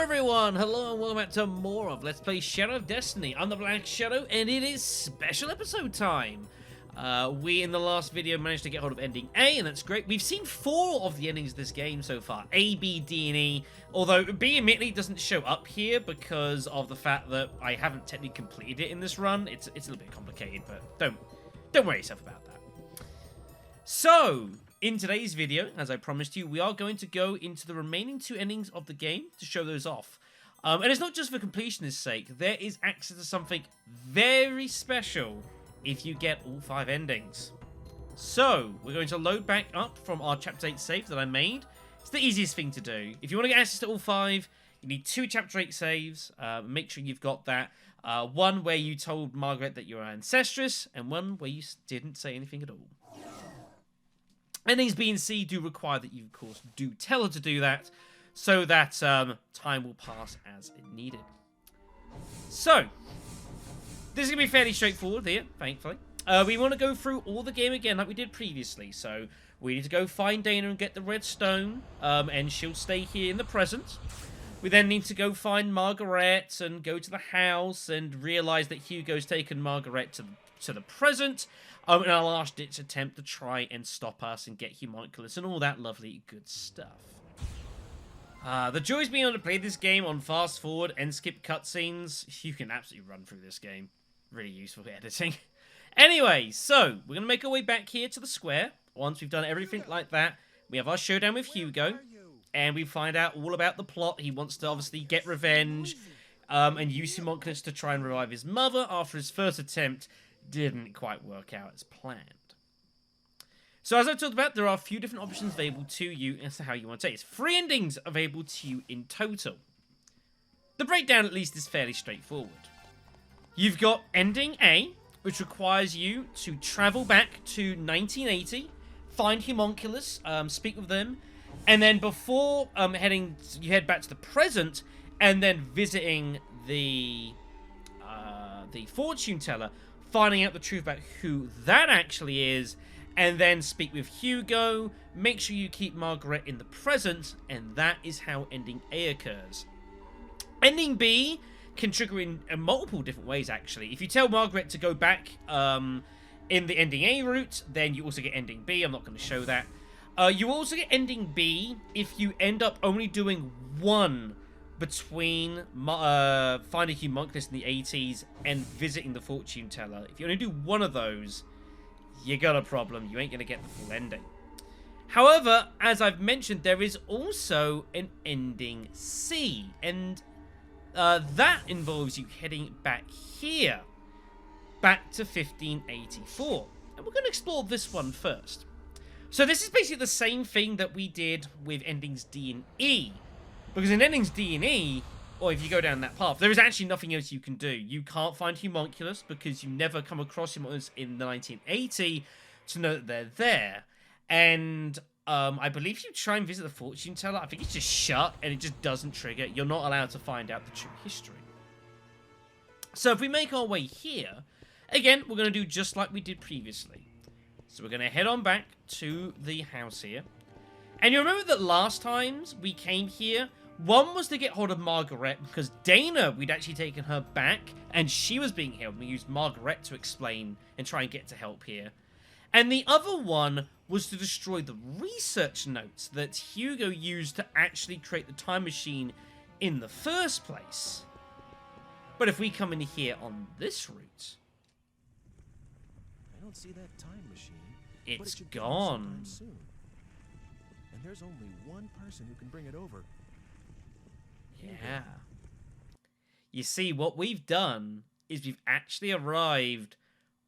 everyone, hello and welcome back to more of Let's Play Shadow of Destiny. I'm the Black Shadow and it is special episode time. We in the last video managed to get hold of ending A, and that's great. We've seen 4 of the endings of this game so far, A, B, D, and E, although B admittedly doesn't show up here because of the fact that I haven't technically completed it in this run. It's a little bit complicated, but don't worry yourself about that. So, in today's video, as I promised you, we are going to go into the remaining 2 endings of the game to show those off. And it's not just for completionist sake, there is access to something very special if you get all 5 endings. So, we're going to load back up from our Chapter 8 save that I made. It's the easiest thing to do. If you want to get access to all 5, you need 2 Chapter 8 saves. Make sure you've got that. One where you told Margaret that you're an ancestress, and one where you didn't say anything at all. Endings B and C do require that you, of course, do tell her to do that, so that time will pass as needed. So, this is going to be fairly straightforward here, thankfully. We want to go through all the game again like we did previously, so we need to go find Dana and get the red stone, and she'll stay here in the present. We then need to go find Margaret and go to the house and realise that Hugo's taken Margaret to the present. In our last-ditch attempt to try and stop us and get Homunculus and all that lovely good stuff. The joys being able to play this game on fast forward and skip cutscenes, you can absolutely run through this game. Really useful for editing. Anyway, so we're going to make our way back here to the square. Once we've done everything like that, we have our showdown with Hugo, and we find out all about the plot. He wants to obviously get revenge and use Homunculus to try and revive his mother after his first attempt didn't quite work out as planned. So as I talked about, there are a few different options available to you as to how you want to take it. 3 endings available to you in total. The breakdown at least is fairly straightforward. You've got ending A, which requires you to travel back to 1980, find Homunculus, speak with them, and then before you head back to the present, and then visiting the fortune teller, finding out the truth about who that actually is, and then speak with Hugo, make sure you keep Margaret in the present, and that is how ending A occurs. Ending B can trigger in multiple different ways, actually. If you tell Margaret to go back in the ending A route, then you also get ending B. I'm not going to show that. You also get ending B if you end up only doing one between finding Homunculus in the 80s and visiting the fortune teller. If you only do one of those, you got a problem. You ain't going to get the full ending. However, as I've mentioned, there is also an ending C, and that involves you heading back here, back to 1584. And we're going to explore this one first. So this is basically the same thing that we did with endings D and E. Because in endings D and E, or if you go down that path, there is actually nothing else you can do. You can't find Homunculus because you never come across Homunculus in the 1980 to know that they're there. And I believe if you try and visit the fortune teller, I think it's just shut and it just doesn't trigger. You're not allowed to find out the true history. So if we make our way here, again, we're going to do just like we did previously. So we're going to head on back to the house here. And you remember that last times we came here, one was to get hold of Margaret, because Dana, we'd actually taken her back, and she was being held. We used Margaret to explain and try and get to help here. And the other one was to destroy the research notes that Hugo used to actually create the time machine in the first place. But if we come in here on this route, I don't see that time machine. It's gone. Soon. And there's only one person who can bring it over. Yeah. You see, what we've done is we've actually arrived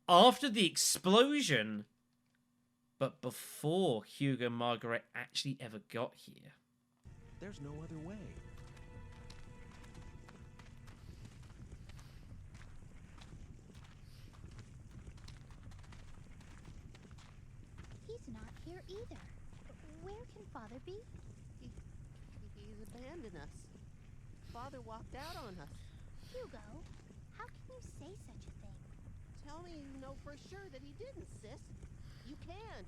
after the explosion, but before Hugo and Margaret actually ever got here. There's no other way. He's not here either. Where can Father be? He's abandoned us. Father walked out on us. Hugo, how can you say such a thing? Tell me you know for sure that he didn't, sis. You can't.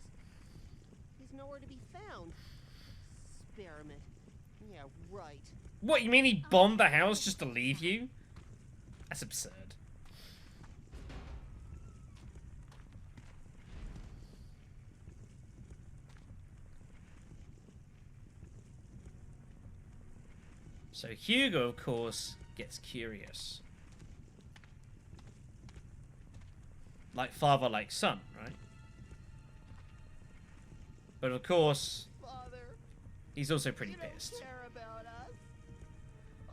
He's nowhere to be found. Experiment. Yeah, right. What, you mean he bombed the house just to leave you? That's absurd. So Hugo, of course, gets curious. Like father, like son, right? But of course, Father, he's also pretty you don't pissed. care about us.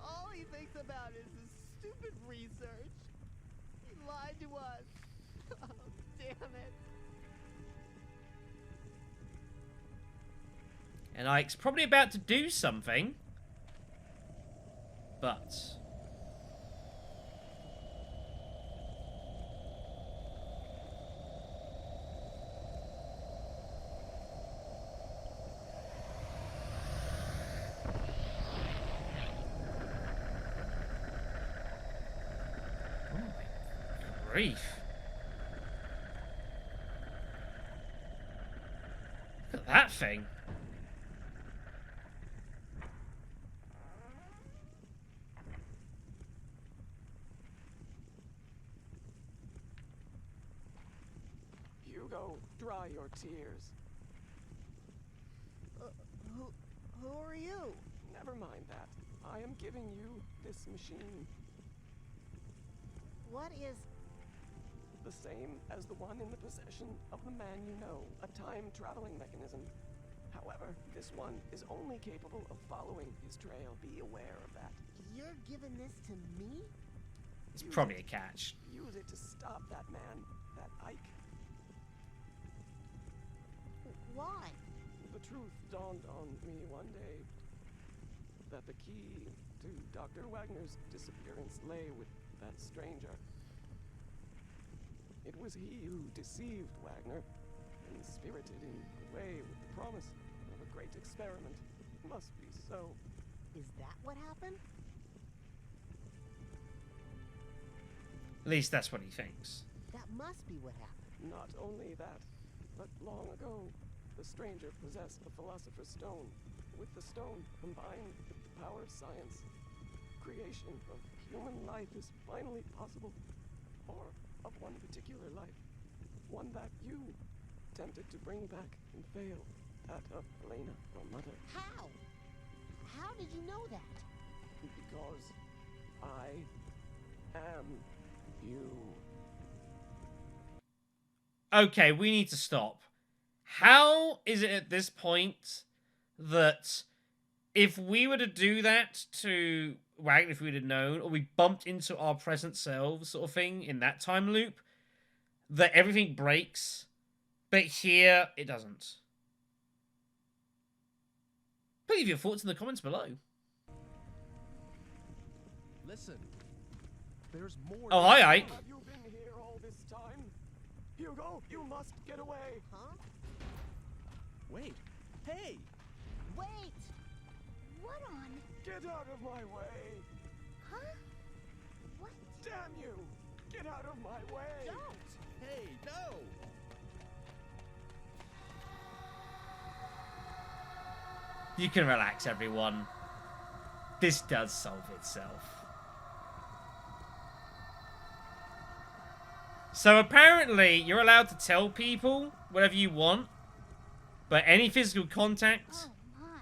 All he thinks about is his stupid research. He lied to us. Oh, damn it. And Ike's probably about to do something. But... oh my grief. Look at that thing. Hugo, dry your tears. Who are you? Never mind that. I am giving you this machine. What is... The same as the one in the possession of the man you know, a time-traveling mechanism. However, this one is only capable of following his trail. Be aware of that. You're giving this to me? It's probably a catch. Use it to stop that man, that Ike. Why? The truth dawned on me one day that the key to Dr. Wagner's disappearance lay with that stranger. It was he who deceived Wagner and spirited him away with the promise of a great experiment. It must be so. Is that what happened? At least that's what he thinks. That must be what happened. Not only that, but long ago, the stranger possessed the Philosopher Stone. With the stone combined with the power of science, creation of human life is finally possible. Or of one particular life. One that you attempted to bring back and failed. That of Elena, your mother. How? How did you know that? Because I am you. Okay, we need to stop. How is it at this point that if we were to do that to Wagner, if we'd have known, or we bumped into our present selves sort of thing in that time loop, that everything breaks, but here it doesn't? Please leave your thoughts in the comments below. Listen, there's more. Oh, hi, Ike. Have you been here all this time? Hugo, you must get away. Huh? Wait, hey! Wait! What on? Get out of my way. Huh? What? Damn you. Get out of my way. Don't! Hey, no! You can relax, everyone. This does solve itself. So apparently, you're allowed to tell people whatever you want, but any physical contact, Oh my.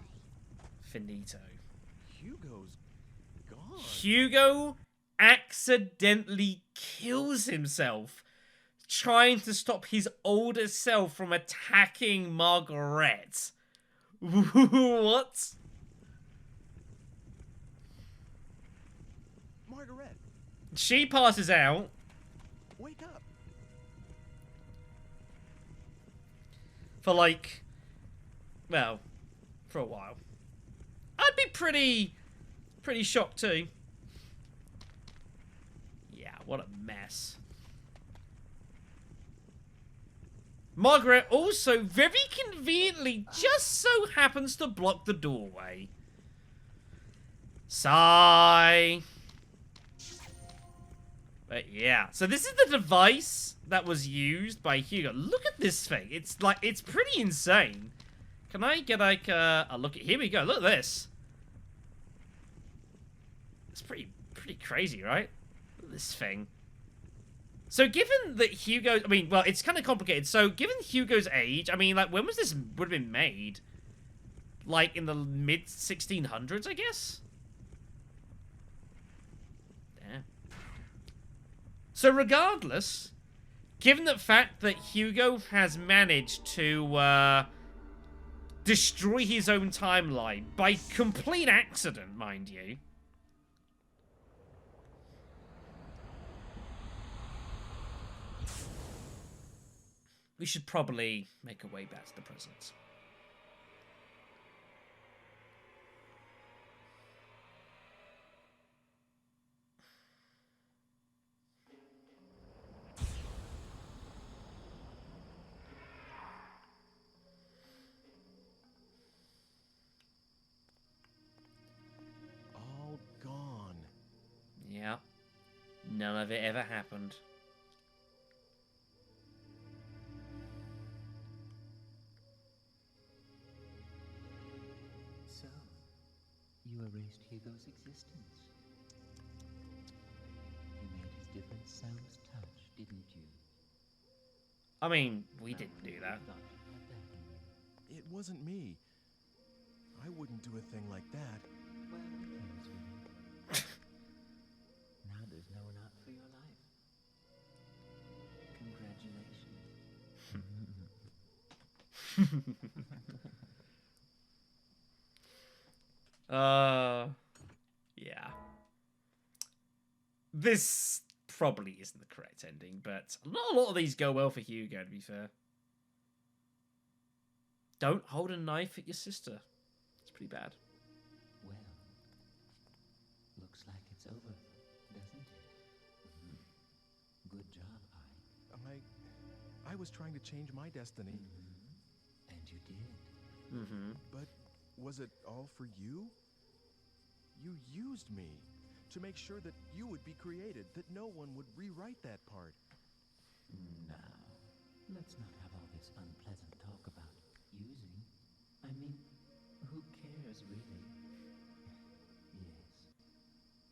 finito. Hugo's gone. Hugo accidentally kills himself trying to stop his older self from attacking Margaret. What? Margaret, She passes out. wake up. For like, well, for a while. I'd be pretty shocked too. Yeah, what a mess. Margaret also very conveniently just so happens to block the doorway. Sigh. But yeah, so this is the device that was used by Hugo. Look at this thing. It's like, it's pretty insane. Can I get like a look at, here we go. Look at this. It's pretty crazy, right? This thing. So given that Hugo, I mean, well, it's kind of complicated. So given Hugo's age, I mean, like, when was this would have been made? Like in the mid 1600s, I guess. Damn. So regardless, given the fact that Hugo has managed to destroy his own timeline by complete accident, mind you. We should probably make our way back to the present. All gone. Yeah. None of it ever happened. So, you erased Hugo's existence. You made his different selves touch, didn't you? I mean, we didn't do that. Thought you had that in you. It wasn't me. I wouldn't do a thing like that. Well, who cares, really? Now there's no one out for your life. Congratulations. Yeah. This probably isn't the correct ending, but not a lot of these go well for Hugo, to be fair. Don't hold a knife at your sister. It's pretty bad. Well, looks like it's over, doesn't it? Good job, Ike. I was trying to change my destiny. And you did. Mm-hmm. But was it all for you? You used me to make sure that you would be created, that no one would rewrite that part. Now, let's not have all this unpleasant talk about using. I mean, who cares, really?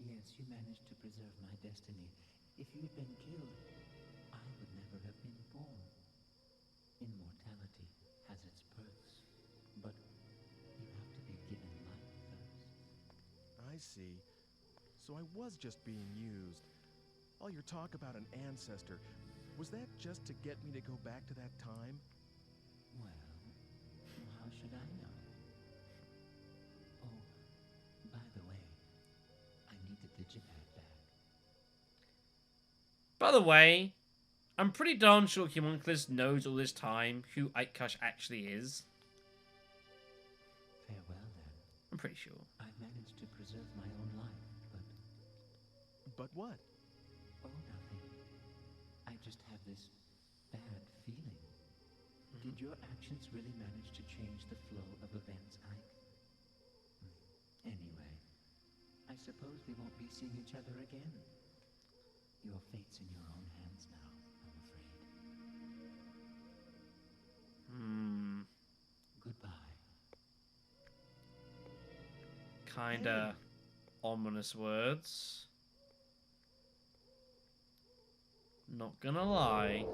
Yes, you managed to preserve my destiny. If you'd been killed, I would never have been born. Immortality has its perks, but you have to be given life first. I see. So I was just being used. All your talk about an ancestor, was that just to get me to go back to that time? Well, how should I know? Oh, by the way, I need the digipad back. By the way, I'm pretty darn sure Homunculus knows all this time who Eike actually is. Farewell, then. I'm pretty sure. I've managed to preserve my own life, but... But what? Oh, nothing. I just have this bad feeling. Did your actions really manage to change the flow of events, Ike? Anyway, I suppose we won't be seeing each other again. Your fate's in your own hands now, I'm afraid. Goodbye. Kinda ominous words. Not gonna lie.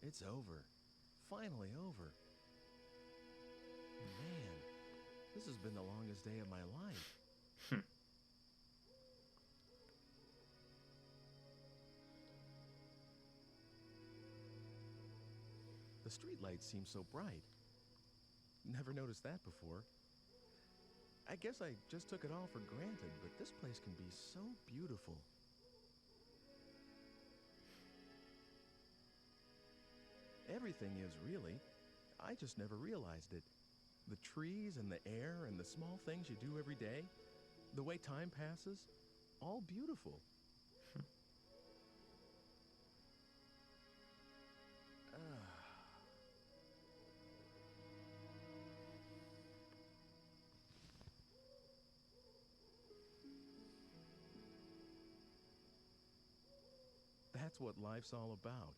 It's over. Finally over. Man, this has been the longest day of my life. The streetlights seem so bright. Never noticed that before. I guess I just took it all for granted, but this place can be so beautiful. Everything is, really. I just never realized it. The trees and the air and the small things you do every day, the way time passes, all beautiful. That's what life's all about.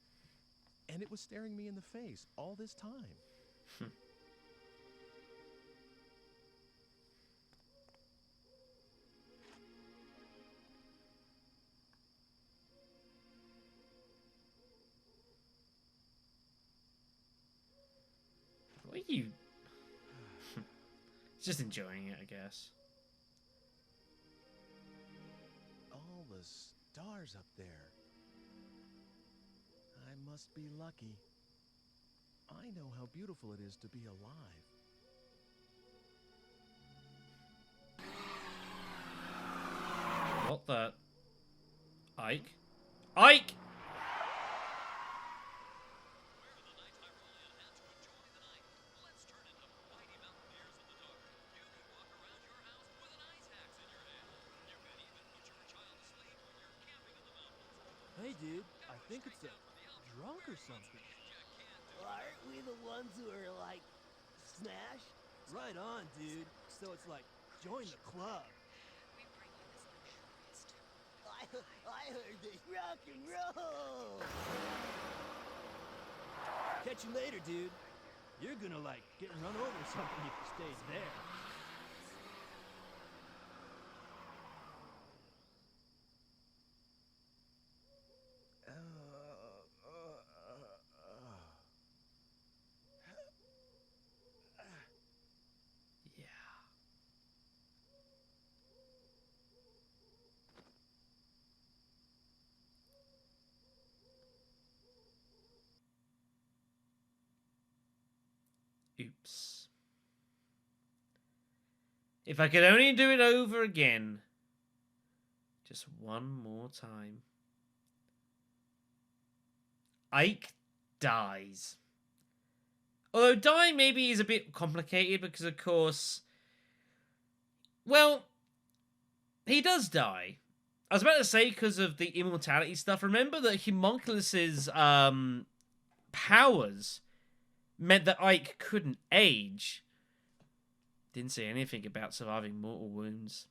and it was staring me in the face all this time. What are you? Just enjoying it, I guess. All the stars up there. I must be lucky. I know how beautiful it is to be alive. What the? Ike? Ike! Hey, dude, I think it's a drunk or something. Aren't we the ones who are, like, smashed? Right on, dude. So it's like, join the club. I heard this rock and roll! Catch you later, dude. You're gonna, like, get run over or something if you stay there. Yeah. Oops. If I could only do it over again. Just one more time. Ike dies. Although die maybe is a bit complicated because, of course, well, he does die. I was about to say because of the immortality stuff. Remember that Homunculus's powers meant that Ike couldn't age. Didn't say anything about surviving mortal wounds.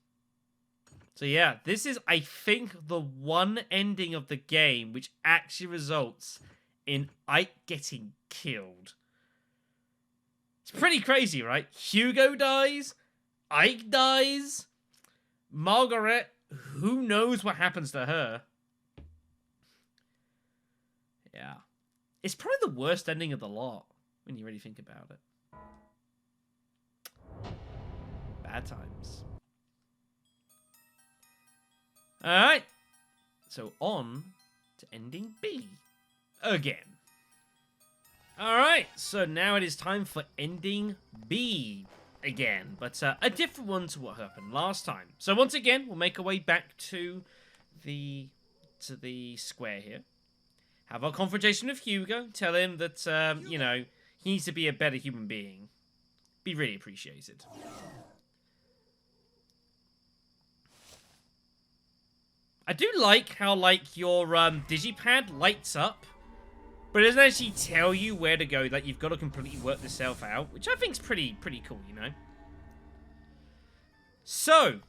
So yeah, this is, I think, the one ending of the game which actually results in Ike getting killed. It's pretty crazy, right? Hugo dies, Ike dies, Margaret, who knows what happens to her. Yeah. It's probably the worst ending of the lot, when you really think about it. Bad times. Alright. So on to ending B. Again. Alright, so now it is time for ending B again. But a different one to what happened last time. So once again, we'll make our way back to the square here. Have our confrontation with Hugo. Tell him that, you know, he needs to be a better human being. Be really appreciated. I do like how, like, your digipad lights up, but it doesn't actually tell you where to go. Like, you've got to completely work yourself out, which I think is pretty cool, you know? So,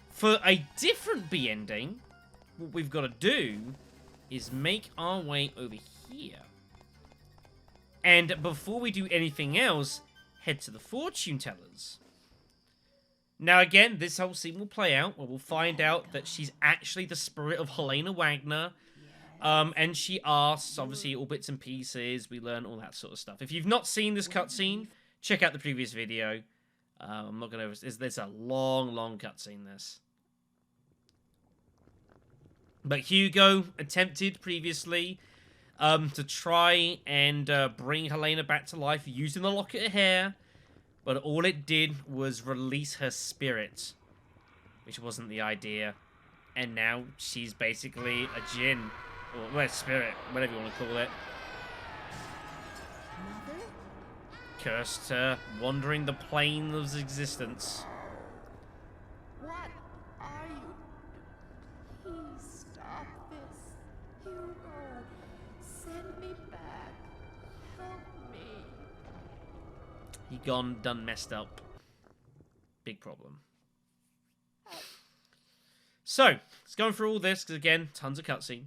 for a different B ending, what we've got to do is make our way over here. And before we do anything else, head to the fortune tellers. Now again, this whole scene will play out where we'll find out that she's actually the spirit of Helena Wagner. And she asks, obviously, all bits and pieces. We learn all that sort of stuff. If you've not seen this cutscene, check out the previous video. I'm not going to... There's a long cutscene, this. But Hugo attempted previously to try and bring Helena back to life using the locket of hair. But all it did was release her spirit, which wasn't the idea. And now she's basically a djinn, or well, spirit, whatever you want to call it. Mother? Cursed her, wandering the plane of existence. What are you? Please stop this. Hugo, send me back. Help me. He gone, done messed up. Big problem. So, let's go through all this, because again, tons of cutscene.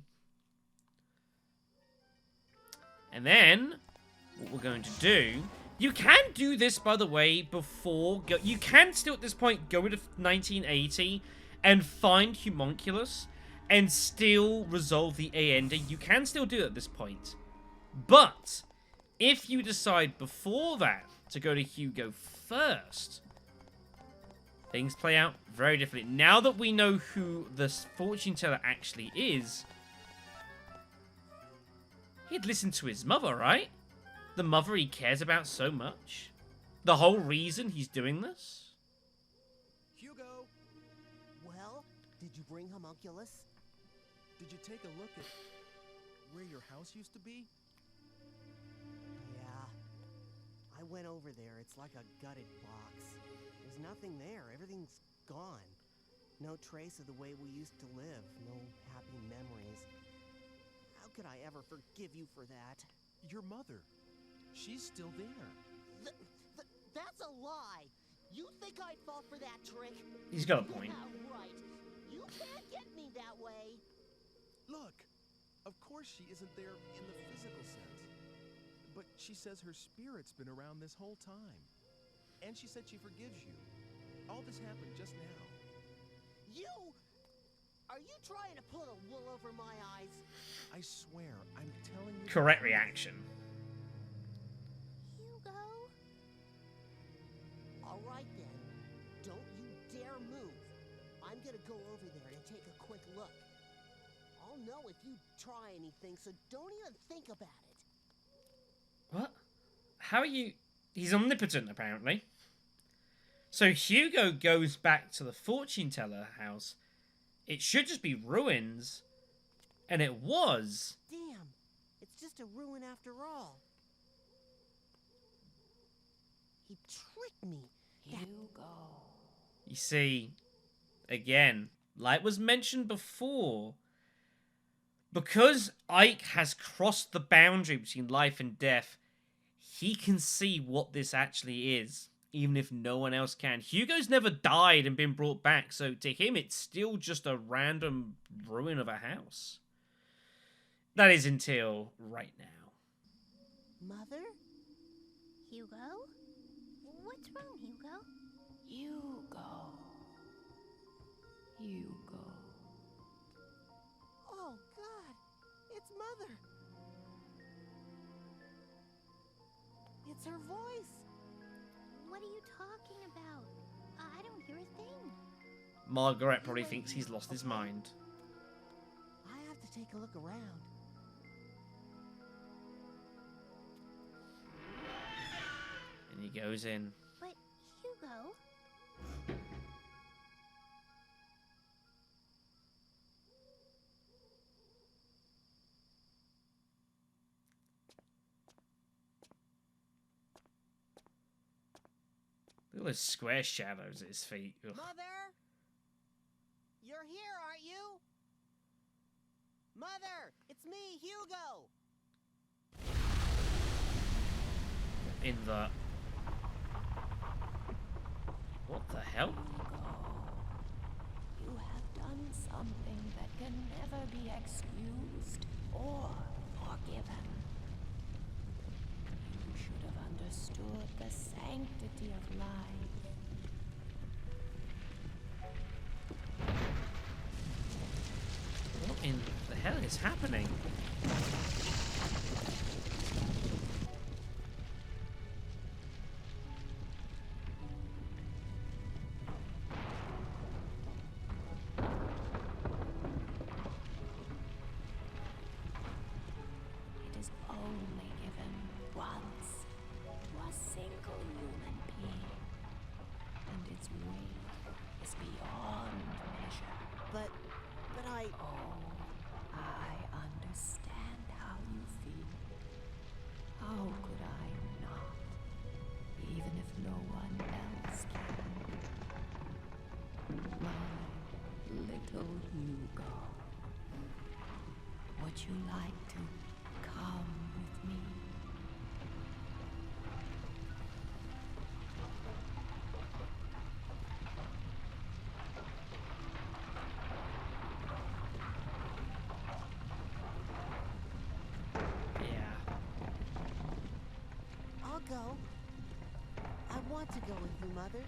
And then, what we're going to do... You can do this, by the way, before... You can still, at this point, go into 1980 and find Homunculus and still resolve the A ending. You can still do it at this point. But, if you decide before that to go to Hugo first, things play out very differently. Now that we know who the fortune teller actually is, he'd listen to his mother, right? The mother he cares about so much. The whole reason he's doing this. Hugo! Well, did you bring Homunculus? Did you take a look at where your house used to be? Yeah. I went over there. It's like a gutted box. There's nothing there. Everything's gone. No trace of the way we used to live. No happy memories. How could I ever forgive you for that? Your mother. She's still there. That's a lie! You think I'd fall for that trick? He's got a point. Yeah, right. You can't get me that way. Look, of course she isn't there in the physical sense. But she says her spirit's been around this whole time. And she said she forgives you. All this happened just now. You... Are you trying to pull a wool over my eyes? I swear, I'm telling you... Correct reaction. Hugo? All right then. Don't you dare move. I'm gonna go over there and take a quick look. I'll know if you try anything, so don't even think about it. What? How are you... He's omnipotent, apparently. So Hugo goes back to the fortune teller house. It should just be ruins. And it was. Damn. It's just a ruin after all. He tricked me. Hugo. You see, again, like was mentioned before, because Ike has crossed the boundary between life and death, he can see what this actually is, even if no one else can. Hugo's never died and been brought back, so to him it's still just a random ruin of a house. That is until right now. Mother? Hugo? What's wrong, Hugo? Hugo. Hugo. Oh, God. It's Mother. It's her voice. What are you talking about? I don't hear a thing. Margaret probably thinks he's lost his mind. I have to take a look around. And he goes in. But, Hugo? Look at those square shadows at his feet. Ugh. Mother? You're here, aren't you? Mother! It's me, Hugo! In the... What the hell? You have done something that can never be excused or forgiven. You should have understood the sanctity of life. What in the hell is happening? It is only given once to a single human being, and its weight is beyond measure. But I... Oh, I understand how you feel. How could I not? Even if no one else can. My little Hugo. Would you like to come with me? Yeah. go. I want to go with you, Mother.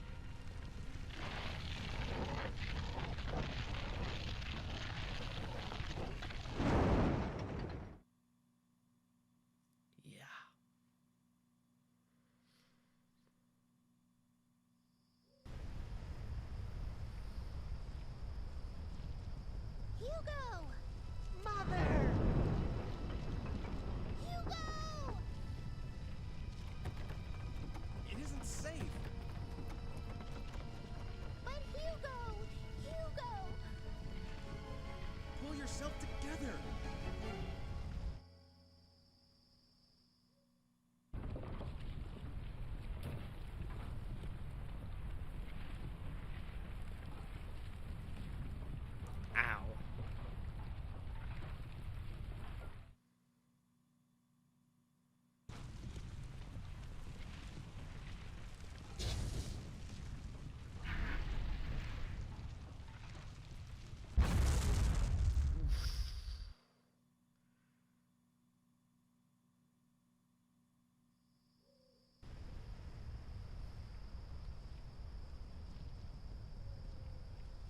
Yeah. Hugo! Mother! Hugo! It isn't safe. But Hugo! Hugo! Pull yourself together. Ow.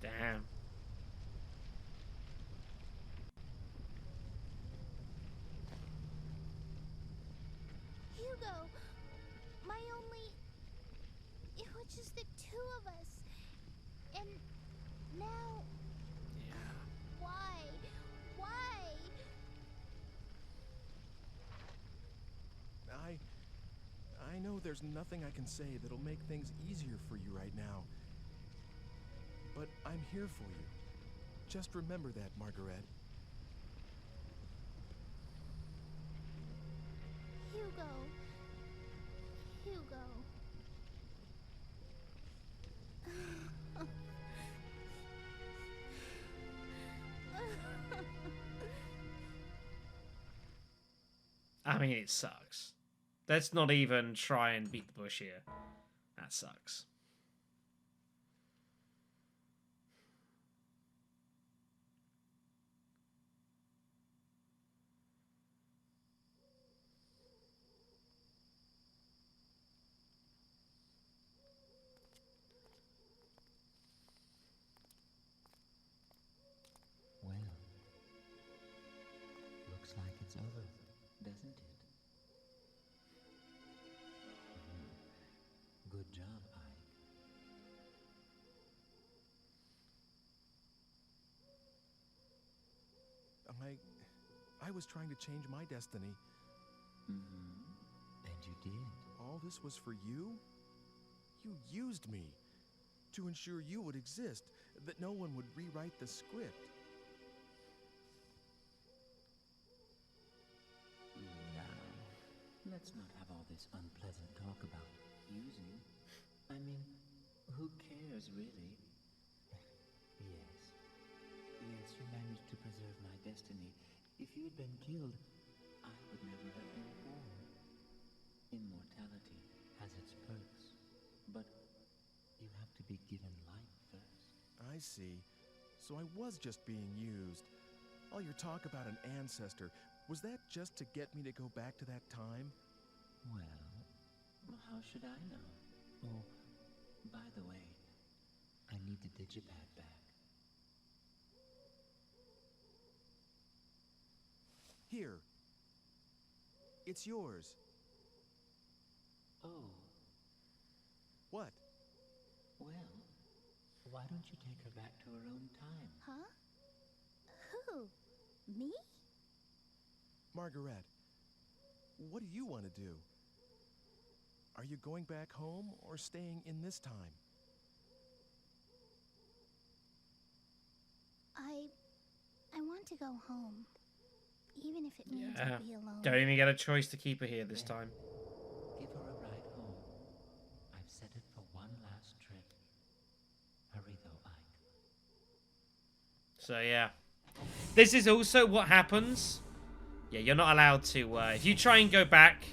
Damn. Hugo! My only... It was just the two of us. And now... Yeah. Why? Why? I know there's nothing I can say that'll make things easier for you right now. But I'm here for you. Just remember that, Margaret. Hugo. Hugo. I mean, it sucks. Let's not even try and beat the bush here. That sucks. Well, looks like it's over, doesn't it? Good job, Ike. I was trying to change my destiny. And you did. All this was for you? You used me to ensure you would exist, that no one would rewrite the script. Now, let's not have all this unpleasant talk about using. I mean, who cares, really? Yes. Yes, you managed to preserve my destiny. If you had been killed, I would never have been born. Immortality has its perks, but you have to be given life first. I see. So I was just being used. All your talk about an ancestor, was that just to get me to go back to that time? Well, how should I know? Oh, by the way, I need the digipad back. Here. It's yours. Oh, What? well, why don't you take her back to her own time? Huh? Who? Me? Margaret, what do you want to do? Are you going back home or staying in this time? I want to go home. Even if it means Yeah. I'll be alone. Don't even get a choice to keep her here this time. Give her a ride home. I've set it for one last trip. Hurry though, Ike. So yeah, this is also what happens. Yeah, you're not allowed to. If you try and go back,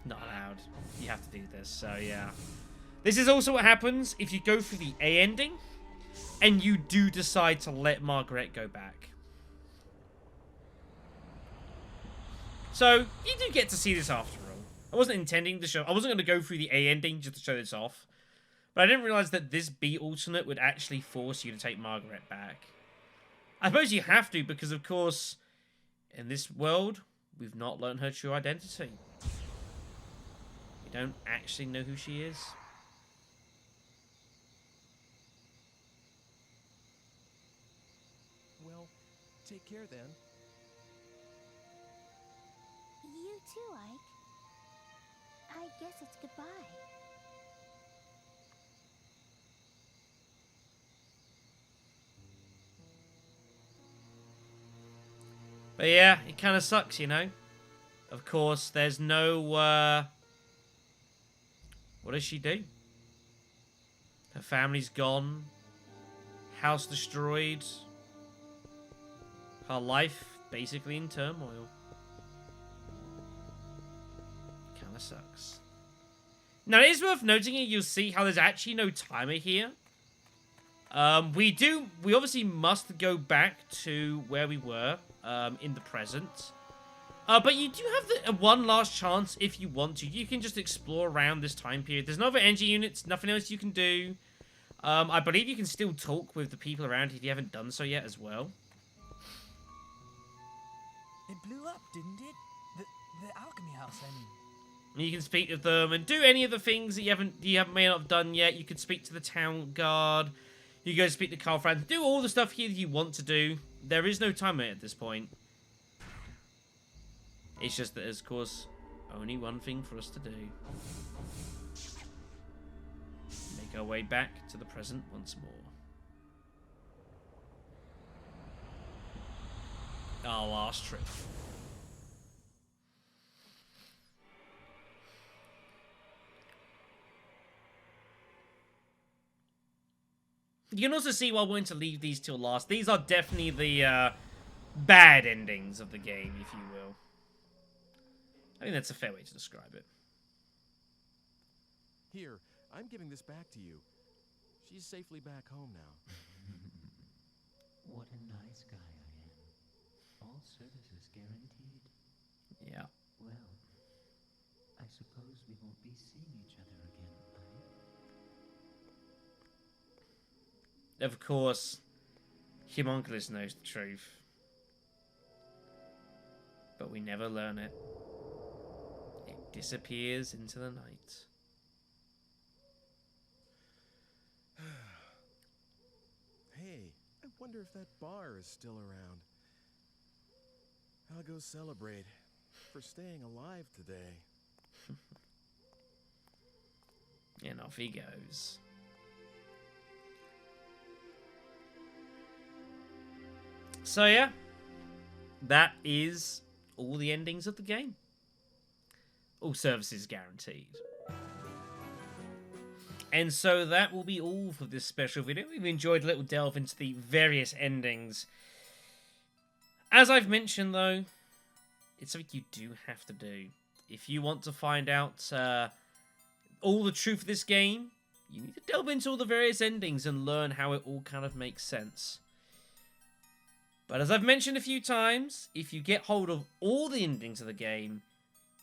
not allowed. You have to do this. So yeah, this is also what happens if you go through the A ending, and you do decide to let Margaret go back. So you do get to see this after all. I wasn't intending to show... I wasn't going to go through the A ending just to show this off. But I didn't realise that this B alternate would actually force you to take Margaret back. I suppose you have to because, of course, in this world, we've not learned her true identity. We don't actually know who she is. Well, take care then. You too, Ike. I guess it's goodbye. But yeah, it kind of sucks, you know? Of course, there's no, what does she do? Her family's gone. House destroyed. Her life basically in turmoil. Kind of sucks. Now, it is worth noting here, you'll see how there's actually no timer here. We obviously must go back to where we were, in the present. But you do have one last chance if you want to. You can just explore around this time period. There's no other energy units, nothing else you can do. I believe you can still talk with the people around if you haven't done so yet as well. It blew up, didn't it? The alchemy house, I mean. You can speak with them and do any of the things that you may not have done yet. You could speak to the town guard. You go speak to Carl Franz. Do all the stuff here that you want to do. There is no timer at this point. It's just that there's, of course, only one thing for us to do. Make our way back to the present once more. Our last trip. You can also see why I wanted to leave these till last. These are definitely the bad endings of the game, if you will. I think that's a fair way to describe it. Here, I'm giving this back to you. She's safely back home now. What a nice guy I am. All services guaranteed. Yeah. Well, I suppose we won't be seeing each other again, Ike? Of course, Homunculus knows the truth. But we never learn it. It disappears into the night. Hey, I wonder if that bar is still around. I'll go celebrate for staying alive today. And off he goes. So yeah, that is all the endings of the game. All services guaranteed. And so that will be all for this special video. We've enjoyed a little delve into the various endings. As I've mentioned though, it's something you do have to do. If you want to find out all the truth of this game, you need to delve into all the various endings and learn how it all kind of makes sense. But as I've mentioned a few times, if you get hold of all the endings of the game,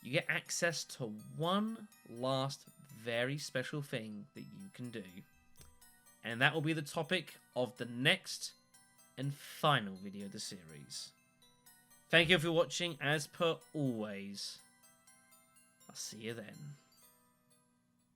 you get access to one last very special thing that you can do. And that will be the topic of the next and final video of the series. Thank you for watching, as per always. I'll see you then.